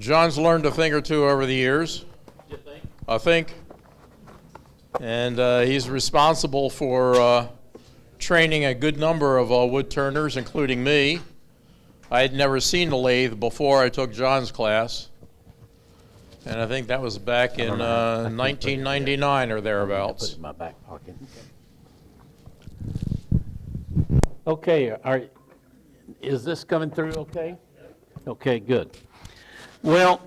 John's learned a thing or two over the years. You think? I think. And he's responsible for training a good number of wood turners, including me. I had never seen a lathe before I took John's class. And I think that was back in 1999 or thereabouts. Put it in my back pocket. Okay, is this coming through okay? Okay, good. Well,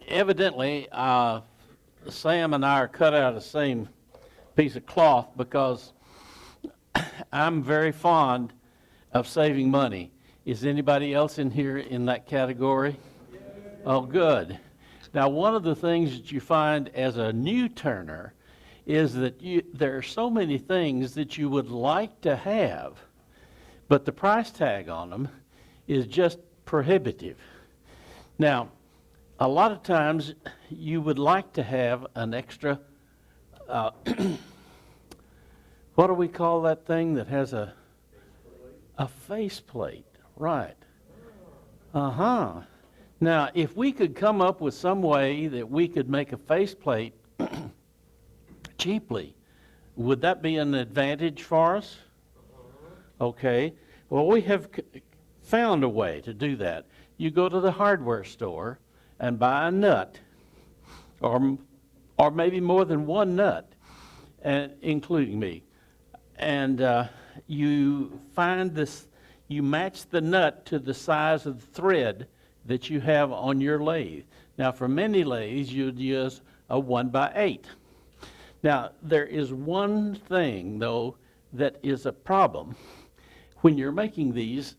evidently, Sam and I are cut out of the same piece of cloth because I'm very fond of saving money. Is anybody else in here in that category? Oh, good. Now, one of the things that you find as a new turner is that there are so many things that you would like to have, but the price tag on them is just prohibitive. Now, a lot of times you would like to have an extra, what do we call that thing that has a faceplate? Right. Uh-huh. Now, if we could come up with some way that we could make a faceplate cheaply, would that be an advantage for us? Okay. Well, we have found a way to do that. You go to the hardware store and buy a nut, or maybe more than one nut, including me, and you find this. You match the nut to the size of the thread that you have on your lathe. Now, for many lathes, you'd use a 1x8. Now, there is one thing, though, that is a problem. When you're making these,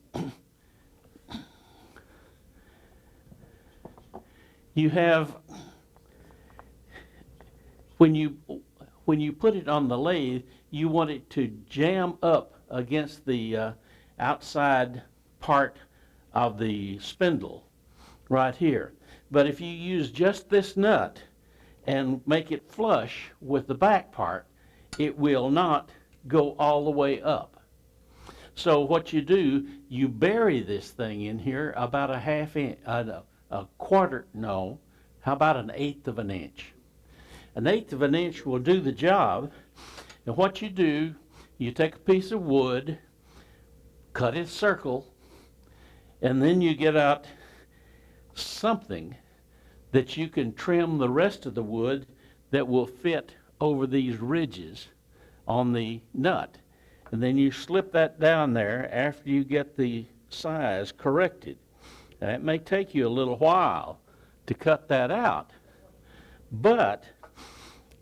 you have, when you put it on the lathe, you want it to jam up against the outside part of the spindle right here. But if you use just this nut and make it flush with the back part, it will not go all the way up. So what you do, you bury this thing in here about a half inch, a quarter, no, how about an eighth of an inch? An eighth of an inch will do the job. And what you do, you take a piece of wood, cut it circle, and then you get out something that you can trim the rest of the wood that will fit over these ridges on the nut. And then you slip that down there after you get the size corrected. Now, it may take you a little while to cut that out, but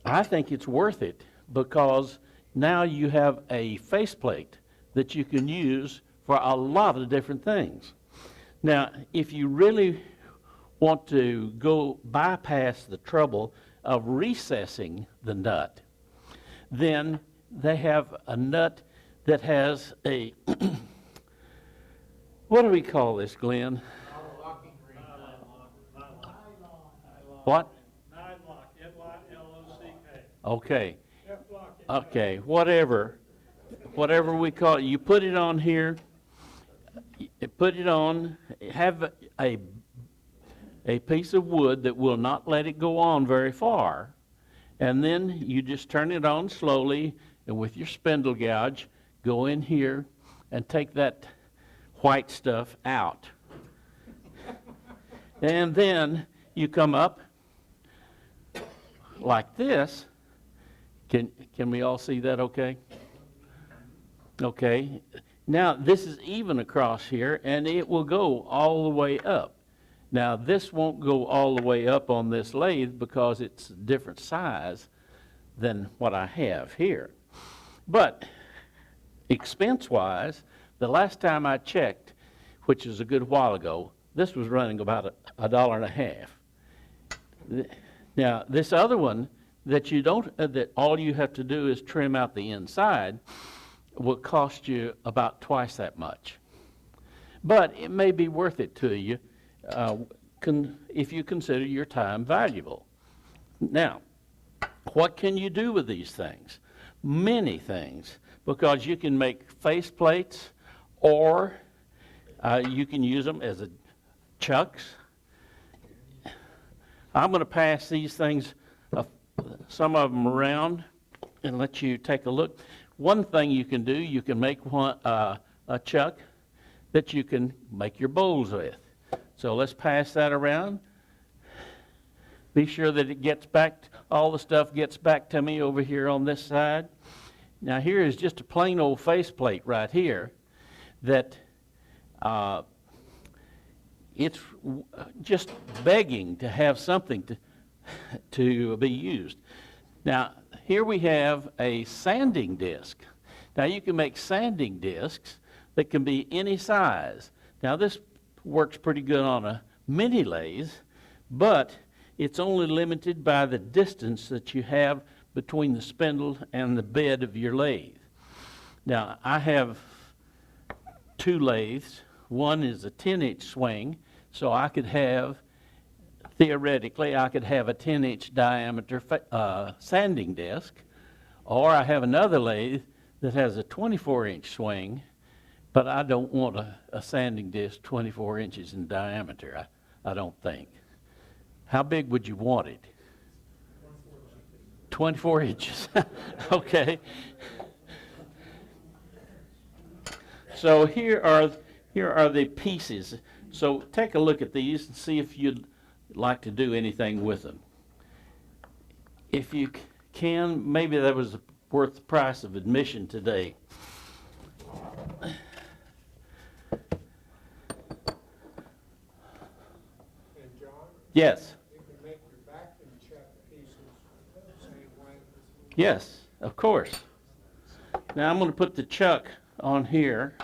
I think it's worth it because now you have a faceplate that you can use for a lot of different things. Now, if you really want to go bypass the trouble of recessing the nut, then they have a nut that has a, what do we call this, Glenn? What? Okay. Okay, whatever we call it, you put it on here, put it on, have a piece of wood that will not let it go on very far, and then you just turn it on slowly, and with your spindle gouge, go in here and take that white stuff out. And then you come up like this. Can we all see that okay? Okay. Now, this is even across here, and it will go all the way up. Now, this won't go all the way up on this lathe because it's a different size than what I have here. But expense-wise, the last time I checked, which is a good while ago, this was running about $1.50. Now, this other one that you don't, that all you have to do is trim out the inside, will cost you about twice that much. But it may be worth it to you if you consider your time valuable. Now, what can you do with these things? Many things, because you can make face plates, or you can use them as chucks. I'm going to pass these things, some of them around, and let you take a look. One thing you can do, you can make a chuck that you can make your bowls with. So let's pass that around. Be sure that it gets back, all the stuff gets back to me over here on this side. Now here is just a plain old faceplate right here that it's just begging to have something to be used. Now here we have a sanding disc. Now you can make sanding discs that can be any size. Now this works pretty good on a mini lathe, but it's only limited by the distance that you have between the spindle and the bed of your lathe. Now I have two lathes. One is a 10-inch swing, so I could have, theoretically, I could have a 10-inch diameter sanding disc, or I have another lathe that has a 24-inch swing, but I don't want a sanding disc 24 inches in diameter, I don't think. How big would you want it? 24 inches. Okay. So here are the pieces. So take a look at these and see if you'd like to do anything with them. If you can, maybe that was worth the price of admission today. Yes. You can make your vacuum chuck pieces the same way. Yes, of course. Now I'm going to put the chuck on here.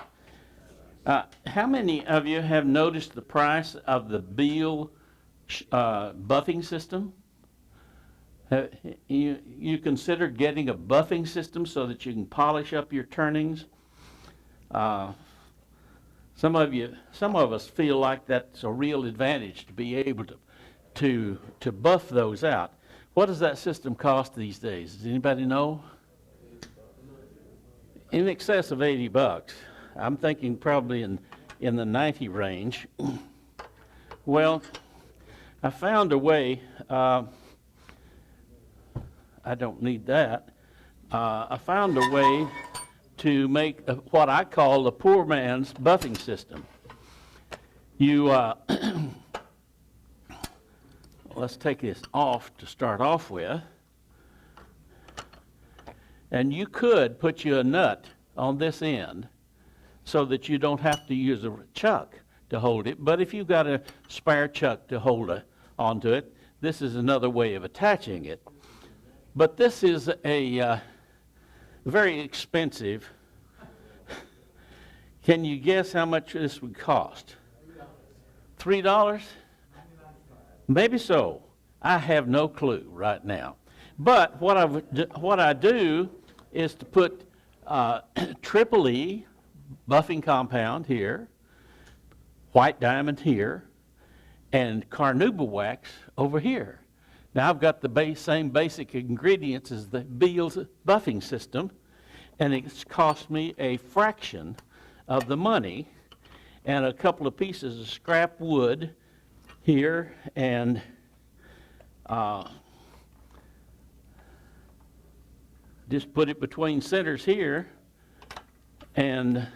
How many of you have noticed the price of the Beal buffing system? You consider getting a buffing system so that you can polish up your turnings? Some of us feel like that's a real advantage to be able to buff those out. What does that system cost these days? Does anybody know? In excess of 80 bucks. I'm thinking probably in the 90 range. Well, I found a way, I don't need that. I found a way to make what I call the poor man's buffing system. You, let's take this off to start off with. And you could put you a nut on this end so that you don't have to use a chuck to hold it. But if you've got a spare chuck to hold onto it, this is another way of attaching it. But this is a very expensive. Can you guess how much this would cost? $3? Maybe so. I have no clue right now. But what I do is to put triple E buffing compound here, white diamond here, and carnauba wax over here. Now I've got the same basic ingredients as the Beal's buffing system, and it's cost me a fraction of the money, and a couple of pieces of scrap wood here, and just put it between centers here, and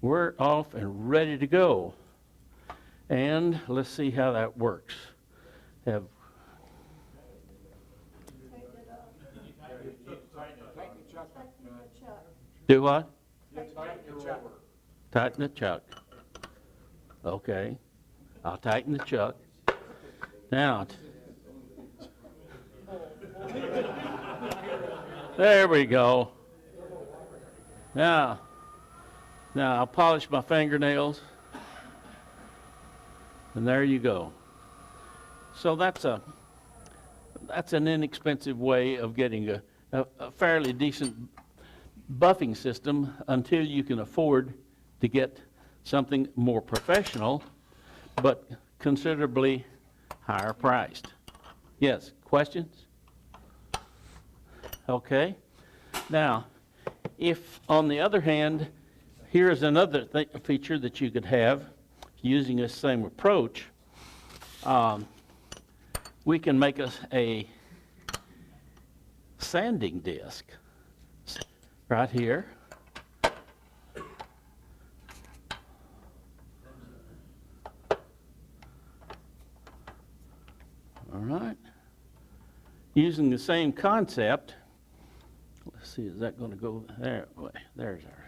we're off and ready to go. And let's see how that works. Do what? Tighten the chuck. Okay. I'll tighten the chuck. Now, there we go. Now I'll polish my fingernails. And there you go. So that's an inexpensive way of getting a fairly decent buffing system until you can afford to get something more professional, but considerably higher priced. Yes, questions? Okay. Now, if on the other hand, here's another feature that you could have using this same approach. we can make a sanding disc right here. All right. Using the same concept, let's see, is that going to go there? There's our.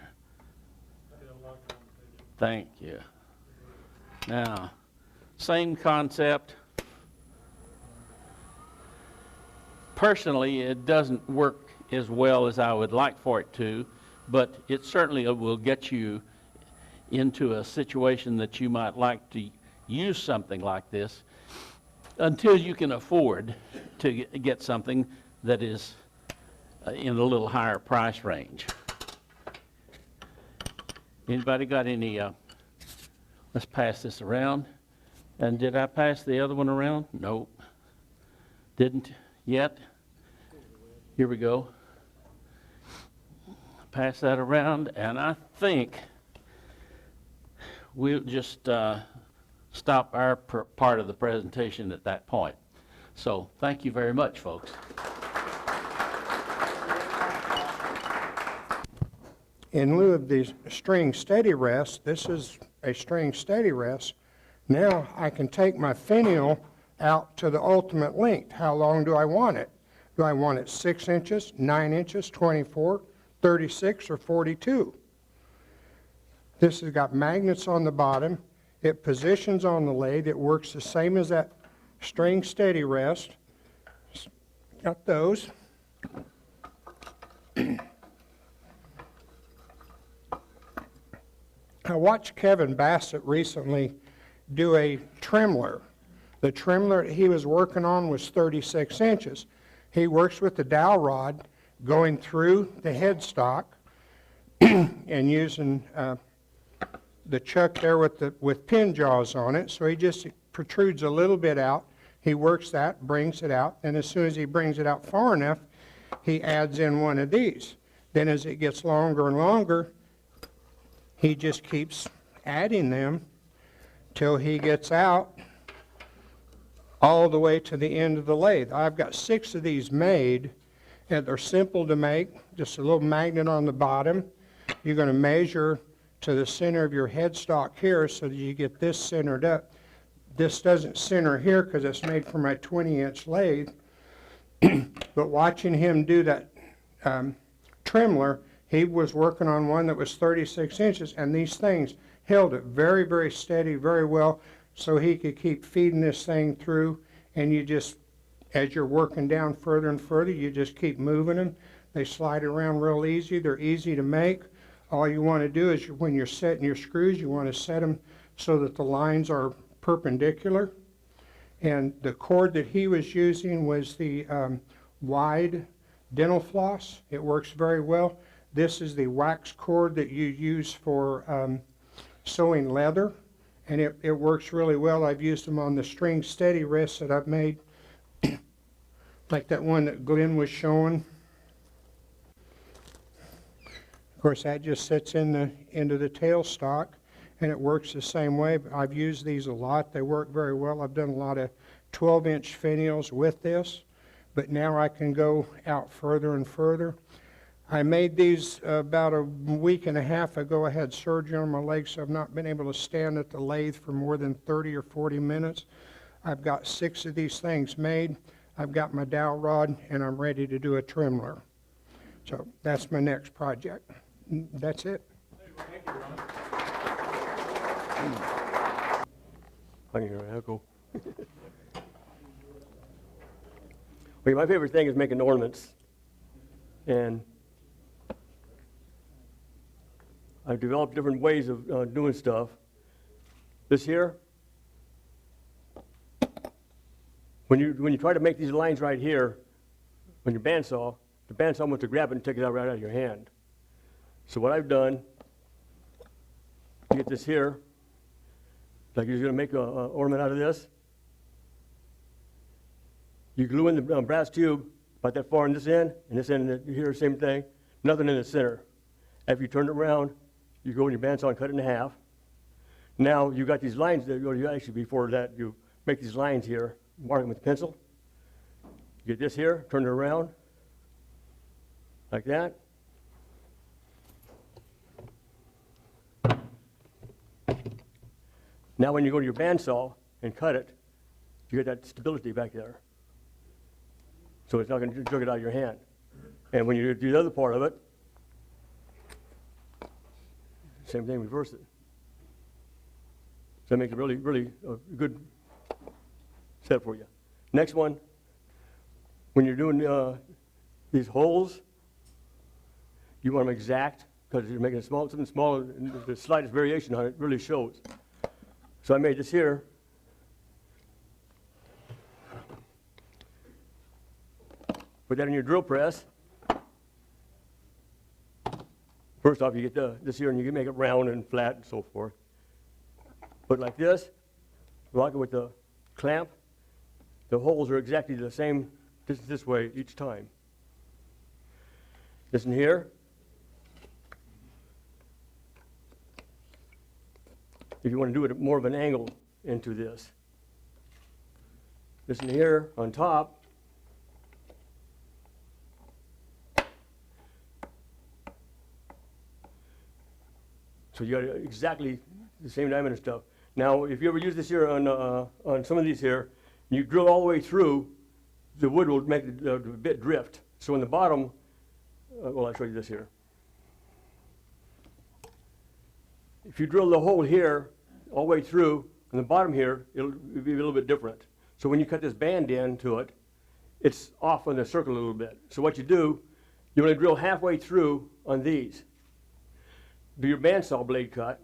Thank you. Now, same concept. Personally, it doesn't work as well as I would like for it to, but it certainly will get you into a situation that you might like to use something like this until you can afford to get something that is in a little higher price range. Anybody got any, let's pass this around. And did I pass the other one around? Nope. Didn't yet. Here we go. Pass that around, and I think we'll just stop our part of the presentation at that point. So thank you very much, folks. In lieu of the string steady rest, this is a string steady rest. Now I can take my finial out to the ultimate length. How long do I want it? Do I want it 6 inches, 9 inches, 24, 36, or 42? This has got magnets on the bottom. It positions on the lathe. It works the same as that string steady rest. Got those. I watched Kevin Bassett recently do a tremler. The tremler he was working on was 36 inches. He works with the dowel rod going through the headstock and using the chuck there with pin jaws on it. So he just protrudes a little bit out. He works that, brings it out, and as soon as he brings it out far enough, he adds in one of these. Then as it gets longer and longer, he just keeps adding them till he gets out all the way to the end of the lathe. I've got 6 of these made, and they're simple to make. Just a little magnet on the bottom. You're going to measure to the center of your headstock here so that you get this centered up. This doesn't center here because it's made for my 20-inch lathe. But watching him do that tremler, he was working on one that was 36 inches, and these things held it very, very steady, very well, so he could keep feeding this thing through, and you just, as you're working down further and further, you just keep moving them. They slide around real easy. They're easy to make. All you want to do is when you're setting your screws, you want to set them so that the lines are perpendicular. And the cord that he was using was the wide dental floss. It works very well. This is the wax cord that you use for sewing leather, and it works really well. I've used them on the string steady rests that I've made, like that one that Glenn was showing. Of course, that just sits into the tailstock, and it works the same way. I've used these a lot. They work very well. I've done a lot of 12-inch finials with this, but now I can go out further and further. I made these about a week and a half ago. I had surgery on my leg, so I've not been able to stand at the lathe for more than 30 or 40 minutes. I've got 6 of these things made. I've got my dowel rod, and I'm ready to do a tremler. So that's my next project. That's it. Thank you, Ron. How cool. Well, my favorite thing is making ornaments, and I've developed different ways of doing stuff. This here, when you try to make these lines right here, when you bandsaw, the bandsaw wants to grab it and take it out right out of your hand. So what I've done, you get this here, like you're going to make an ornament out of this. You glue in the brass tube about that far in this end, and this end here, same thing. Nothing in the center. After you turn it around, you go in your bandsaw and cut it in half. Now you got these lines that actually before that you make these lines here, mark them with a pencil, You get this here, turn it around, like that. Now when you go to your bandsaw and cut it, you get that stability back there. So it's not going to jerk it out of your hand. And when you do the other part of it, same thing, reverse it. So that makes it really, really a good set for you. Next one, when you're doing these holes, you want them exact because you're making something small, and the slightest variation on it really shows. So I made this here. Put that in your drill press. First off, you get this here and you can make it round and flat and so forth. Put it like this, lock it with the clamp. The holes are exactly the same this way each time. This in here. If you want to do it at more of an angle into this. This in here on top. So you got exactly the same diameter stuff. Now, if you ever use this here on some of these here, you drill all the way through, the wood will make the bit drift. So in the bottom, well, I'll show you this here. If you drill the hole here all the way through, on the bottom here, it'll be a little bit different. So when you cut this band into it, it's off on the circle a little bit. So what you do, you want to drill halfway through on these. Do your bandsaw blade cut,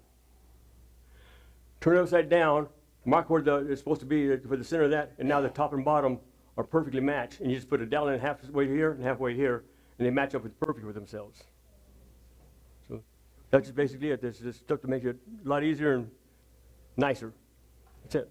turn it upside down, mark where it's supposed to be for the center of that, and now the top and bottom are perfectly matched. And you just put a dowel in halfway here and halfway here, and they match up perfectly with themselves. So that's just basically it. There's just stuff to make it a lot easier and nicer. That's it.